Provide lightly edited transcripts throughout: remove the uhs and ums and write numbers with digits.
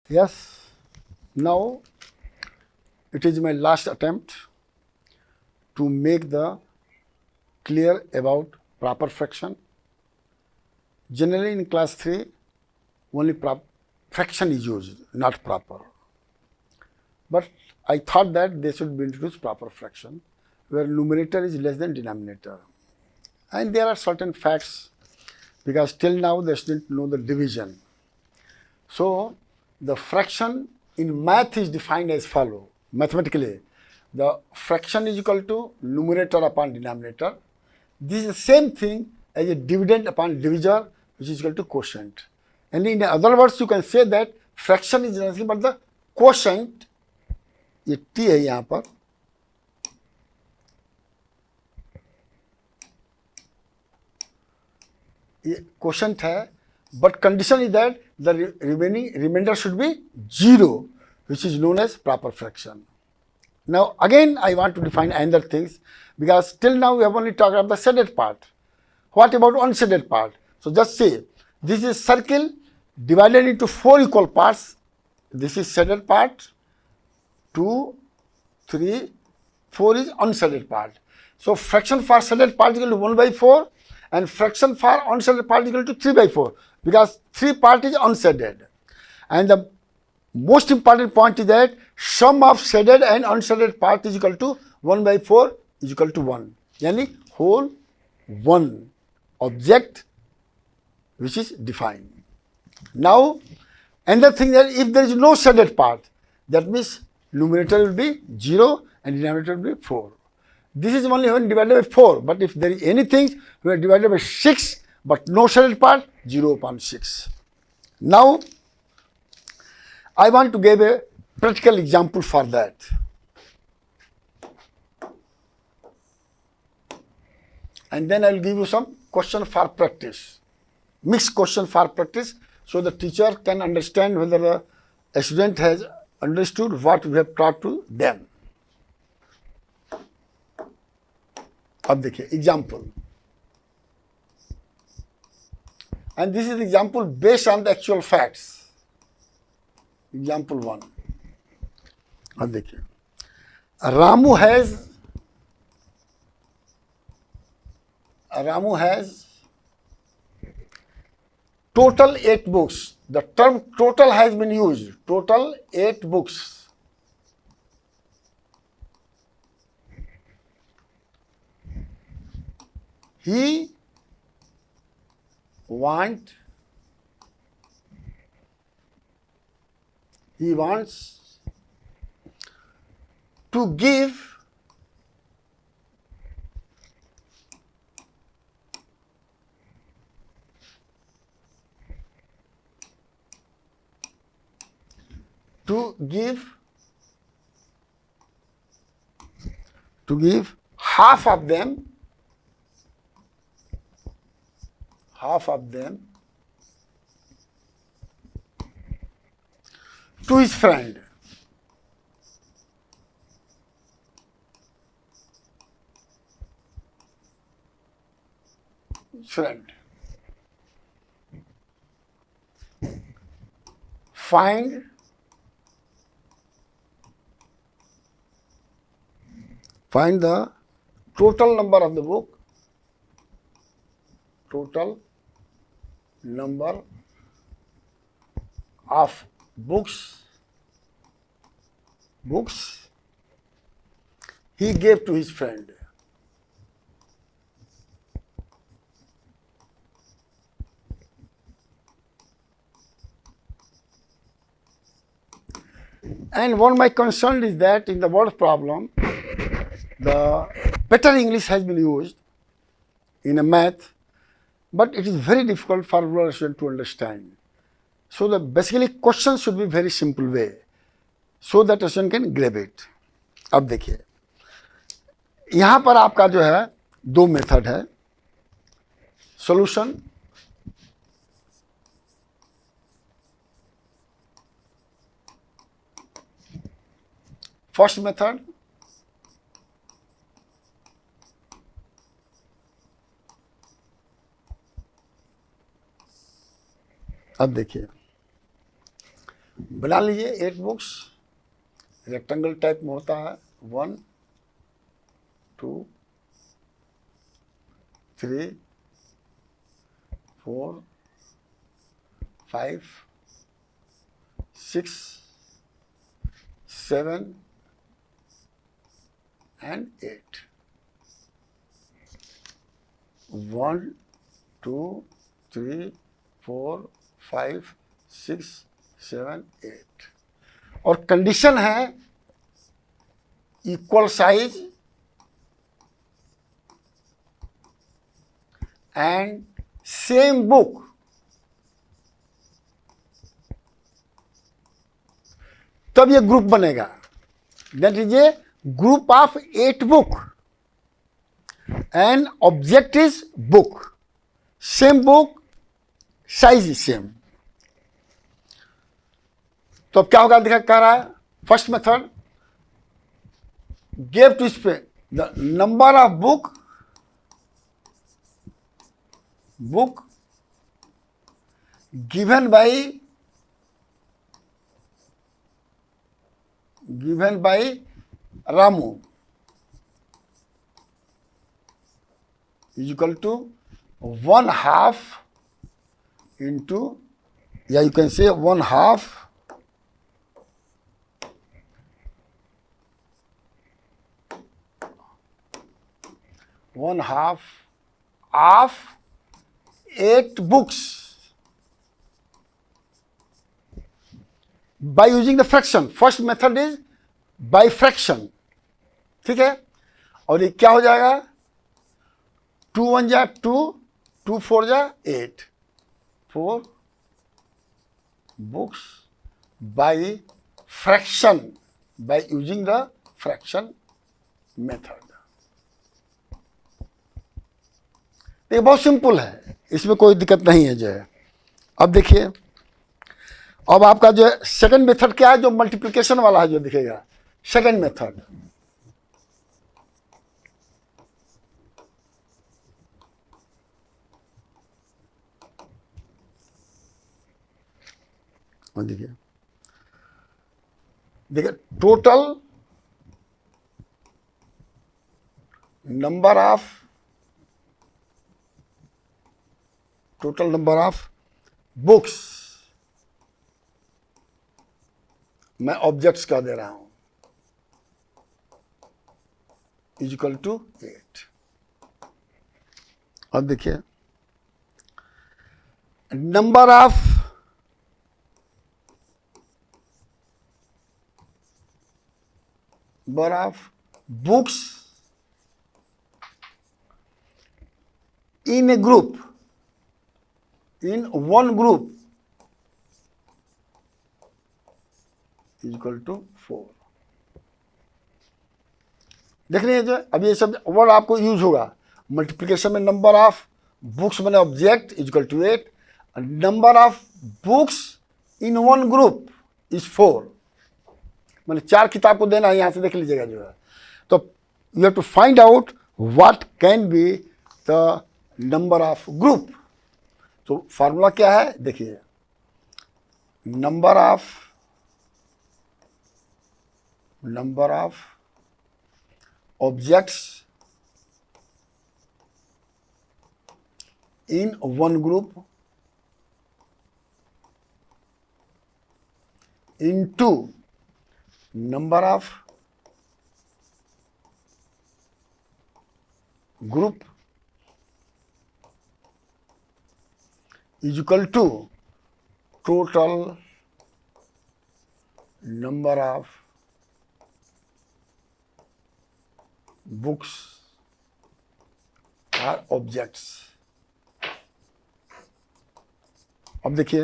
Yes, now it is my last attempt to make the clear about proper fraction. Generally in class 3, only fraction is used, not proper. But I thought that they should be introduced proper fraction, where numerator is less than denominator. And there are certain facts, because till now they didn't know the division. So the fraction in math is defined as follow. Mathematically, the fraction is equal to numerator upon denominator. This is the same thing as a dividend upon divisor, which is equal to quotient. And in other words, you can say that fraction is nothing but the quotient. ये t है यहाँ पर, ये quotient है, but condition is that the remainder should be 0, which is known as proper fraction. Now again I want to define another things, because till now we have only talked about the shaded part. What about unshaded part? So just say this is circle divided into 4 equal parts. This is shaded part, 2, 3, 4 is unshaded part. So fraction for shaded part is equal to 1 by 4 and fraction for unshaded part is equal to 3 by 4, because 3 part is unshaded. And the most important point is that sum of shaded and unshaded part is equal to 1 by 4 is equal to 1. Yani whole 1 object which is defined. Now another thing that if there is no shaded part, that means numerator will be 0 and denominator will be 4. This is only when divided by 4, but if there is anything we are divided by 6 but no shaded part, 0 upon 6. Now I want to give a practical example for that. And then I will give you some question for practice, mixed question for practice, so the teacher can understand whether the student has understood what we have taught to them. अब देखिए example, and this is example based on the actual facts. Example 1. अब देखिए, Ramu has total 8 books. The term total has been used. Total 8 books. He wants to give half of them to his friend. Find the total number of the book, total number of books he gave to his friend. And what my concern is that in the word problem, the better English has been used in a math, but it is very difficult for rural student to understand. So the basically question should be very simple way, so that a student can grab it. अब देखिए, यहाँ पर आपका जो है 2 method है. Solution, first method, अब देखिए बना लीजिए 8 बुक्स, रेक्टेंगल टाइप में होता है 1 2 3 4 5 6 7 and 8. 1 2 3 4 5 6 7 8 और कंडीशन है equal size and same book. तब ये ग्रुप बनेगा। That is a group of 8 book and object is book, same book, size is same. तो अब क्या होगा दिखा कह रहा है फर्स्ट मेथड गिव टू इस पे the number of book given by Ramu is equal to 1/2 into, या you can say 1/2 of 8 books by using the fraction. First method is by fraction, ठीक है। और ये क्या हो जाएगा 2 1 जा 2 2 4 जा 8 4 books by fraction, by using the fraction method। ये बहुत सिंपल है, इसमें कोई दिक्कत नहीं है जो है। अब देखिए अब आपका जो सेकंड मेथड क्या है, जो मल्टीप्लिकेशन वाला है जो दिखेगा सेकंड मेथड। देखिए देखिए टोटल नंबर ऑफ बुक्स मैं ऑब्जेक्ट्स का दे रहा हूं इज इक्वल टू 8। अब देखिए number of books in a group, in one group is equal to 4। देख रहे हैं जो अब ये सब वर्ड आपको यूज होगा। मल्टीप्लिकेशन में नंबर ऑफ बुक्स मैंने object is equal to 8, number of books in one group is 4। मैंने 4 किताब को देना है, यहां से देख लीजिएगा जो है। तो you have to find out what can be the number of group. तो फॉर्मूला क्या है देखिए, number of objects in one group into number of group is equal to total number of books or objects। अब देखिए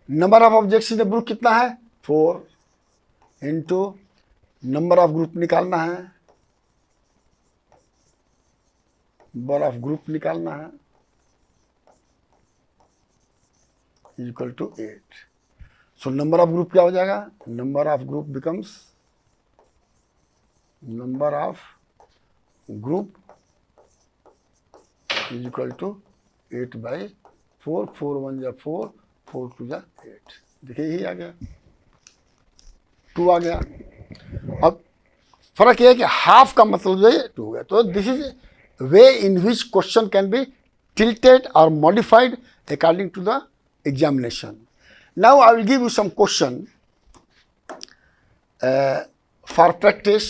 number of objects in group कितना है 4 into number of group निकालना है, नंबर ऑफ ग्रुप निकालना है equal to 8। So number of group क्या हो जाएगा, number of group becomes number of group is equal to 8/4 4 1 जा 4 4 2 जा 8। देखिए यही आ गया। 2 आ गया। अब फर्क यह है कि हाफ का मतलब जो है 2 हो गया। तो this is way in which question can be tilted or modified according to the examination. Now I will give you some question for practice.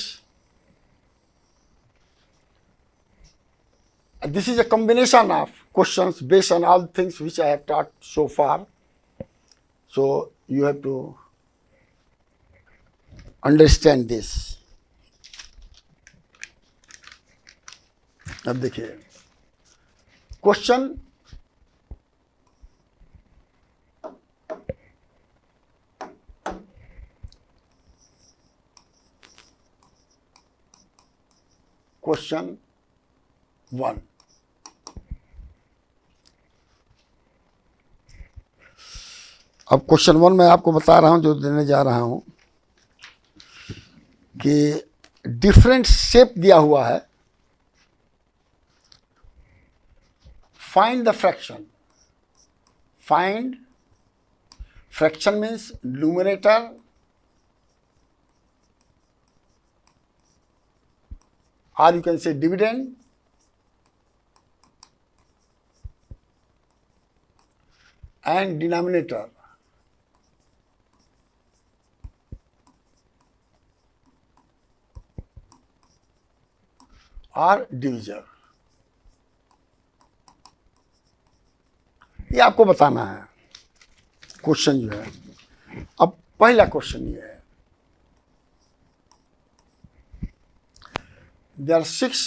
This is a combination of questions based on all things which I have taught so far. So you have to understand this. अब देखिए question question 1। अब question 1 मैं आपको बता रहा हूं, जो देने जा रहा हूं कि डिफरेंट शेप दिया हुआ है। Find the fraction. Find fraction means numerator or you can say dividend and denominator or divisor। ये आपको बताना है क्वेश्चन जो है। अब पहला क्वेश्चन ये है, there are 6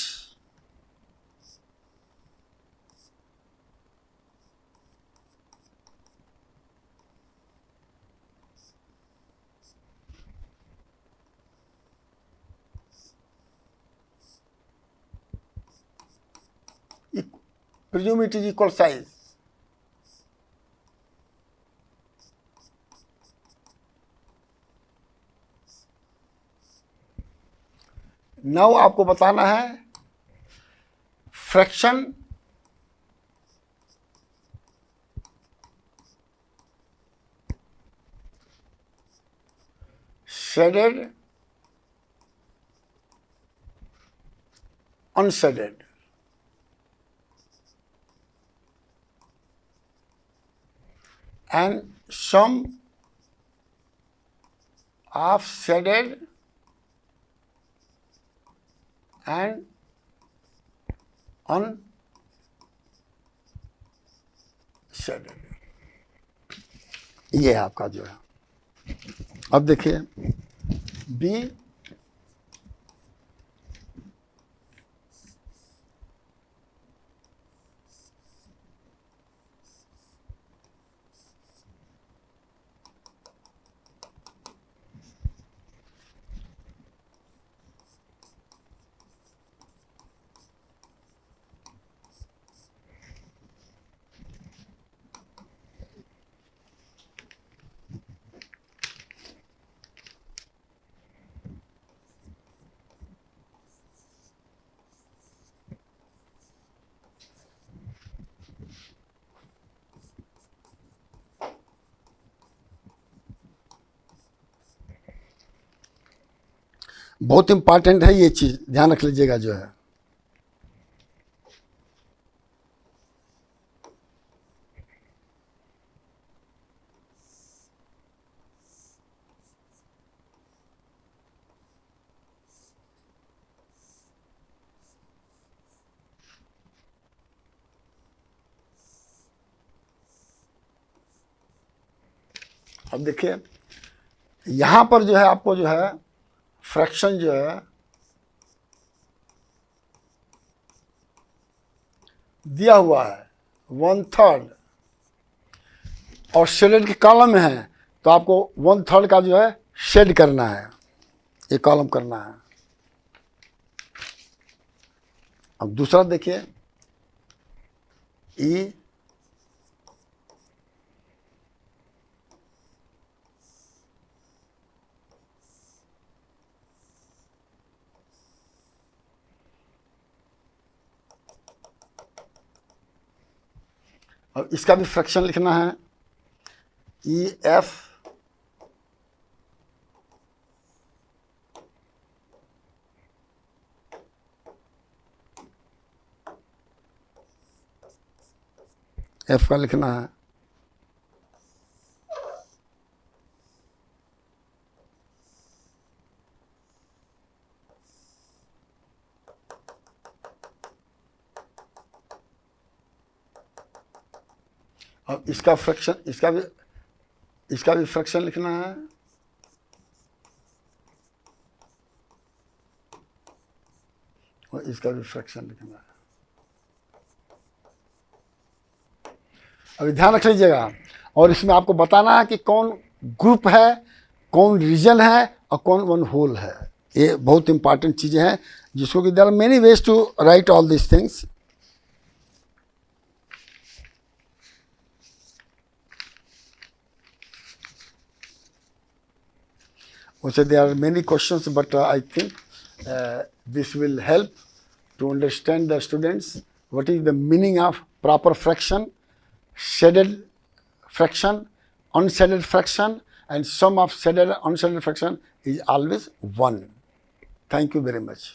presume it is equal size. Now आपको बताना है fraction shaded unshielded. and sum of shaded and unshaded। ये है आपका जो है। अब देखिए बी बहुत इंपॉर्टेंट है, ये चीज ध्यान रख लीजिएगा जो है। अब देखिए यहां पर जो है आपको जो है फ्रैक्शन जो है दिया हुआ है 1/3 और शेडेड के कॉलम में है, तो आपको 1/3 का जो है शेड करना है, ये कॉलम करना है। अब दूसरा देखिए ई और इसका भी फ्रैक्शन लिखना है ई एफ एफ का लिखना है। अब इसका फ्रैक्शन, इसका भी फ्रैक्शन लिखना है। और इसका भी फ्रैक्शन लिखना है। अभी ध्यान रख लीजिएगा, और इसमें आपको बताना है कि कौन ग्रुप है, कौन रीजन है और कौन वन होल है। ये बहुत इंपॉर्टेंट चीज़ें हैं जिसको कि there are many ways to write all this things. Also, there are many questions, but I think this will help to understand the students what is the meaning of proper fraction, shaded fraction, unshaded fraction, and sum of shaded and unshaded fraction is always 1. Thank you very much.